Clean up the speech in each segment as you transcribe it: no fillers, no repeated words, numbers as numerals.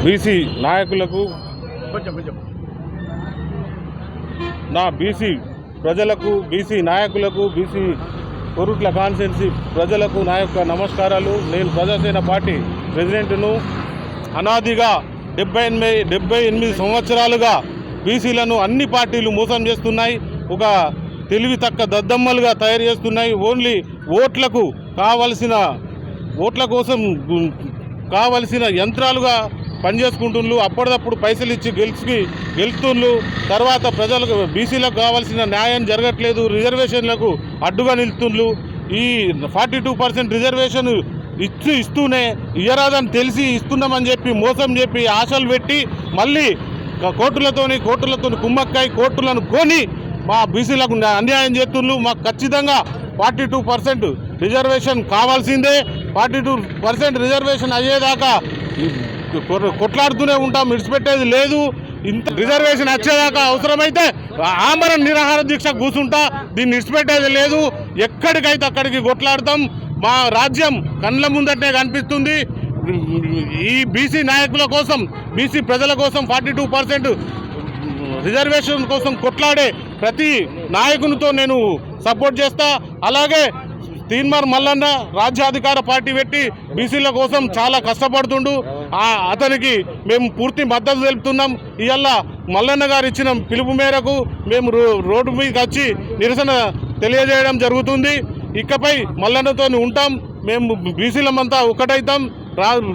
BC నాయకులకు నా BC ప్రజలకు, బీసీ నాయకులకు, బీసీ కొరుట్ల కాన్స్టిట్యున్సీ ప్రజలకు నా యొక్క నమస్కారాలు. నేను ప్రజాసేన పార్టీ ప్రెసిడెంట్ను. అనాదిగా 78 సంవత్సరాలుగా బీసీలను అన్ని పార్టీలు మోసం చేస్తున్నాయి. ఒక తెలివి తక్క దద్దమ్మలుగా తయారు చేస్తున్నాయి. ఓన్లీ ఓట్ల కోసం కావలసిన యంత్రాలుగా పనిచేసుకుంటున్నారు. అప్పటిదప్పుడు పైసలు ఇచ్చి గెలుస్తున్నారు. తర్వాత ప్రజలకు, బీసీలకు కావాల్సిన న్యాయం జరగట్లేదు. రిజర్వేషన్లకు అడ్డుగా నిలుస్తున్నారు. ఈ 42% రిజర్వేషన్ ఇస్తూనే ఇయ్యరాదని తెలిసి ఇస్తున్నామని చెప్పి మోసం చెప్పి ఆశలు పెట్టి మళ్ళీ కోర్టులతోని కుమ్మక్కాయి కోర్టులను కొని మా బీసీలకు అన్యాయం చేస్తున్నారు. మాకు ఖచ్చితంగా 42% రిజర్వేషన్ కావాల్సిందే. 42% రిజర్వేషన్ అయ్యేదాకా కొట్లాడుతూనే ఉంటాం, విడిచిపెట్టేది లేదు. ఇంత రిజర్వేషన్ వచ్చేదాకా అవసరమైతే ఆమరణ నిరాహార దీక్ష కూర్చుంటా, దీన్ని విడిచిపెట్టేది లేదు. ఎక్కడికైతే అక్కడికి కొట్లాడతాం. మా రాజ్యం కళ్ళ ముందటనే కనిపిస్తుంది. ఈ బీసీ నాయకుల కోసం, బీసీ ప్రజల కోసం 42% రిజర్వేషన్ కోసం కొట్లాడే ప్రతి నాయకునితో నేను సపోర్ట్ చేస్తా. అలాగే తీన్మార్ మల్లన్న రాజ్యాధికార పార్టీ పెట్టి బీసీల కోసం చాలా కష్టపడుతుండు. అతనికి మేము పూర్తి మద్దతు తెలుపుతున్నాం. ఇవాళ మల్లన్న గారు ఇచ్చిన పిలుపు మేరకు మేము రోడ్డు మీదకి వచ్చి నిరసన తెలియజేయడం జరుగుతుంది. ఇకపై మల్లన్నతో ఉంటాం. మేము బీసీలమంతా ఒకటైతాం.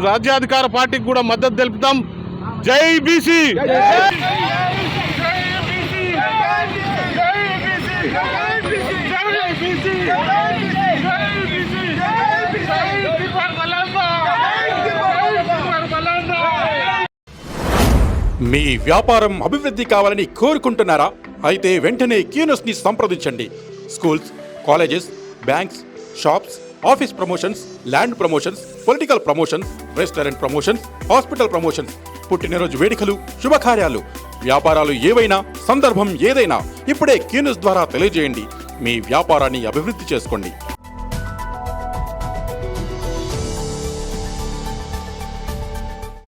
రాజ్యాధికార పార్టీకి కూడా మద్దతు తెలుపుతాం. జై బీసీ. మీ వ్యాపారం అభివృద్ధి కావాలని కోరుకుంటున్నారా? అయితే వెంటనే క్యూనస్ని సంప్రదించండి. Schools, colleges, banks, shops, office promotions, land promotions, political promotions, restaurant promotions, hospital promotions, పుట్టినరోజు వేడుకలు, శుభకార్యాలు, వ్యాపారాలు ఏవైనా, సందర్భం ఏదైనా ఇప్పుడే క్యూనస్ ద్వారా తెలియజేయండి. మీ వ్యాపారాన్ని అభివృద్ధి చేసుకోండి.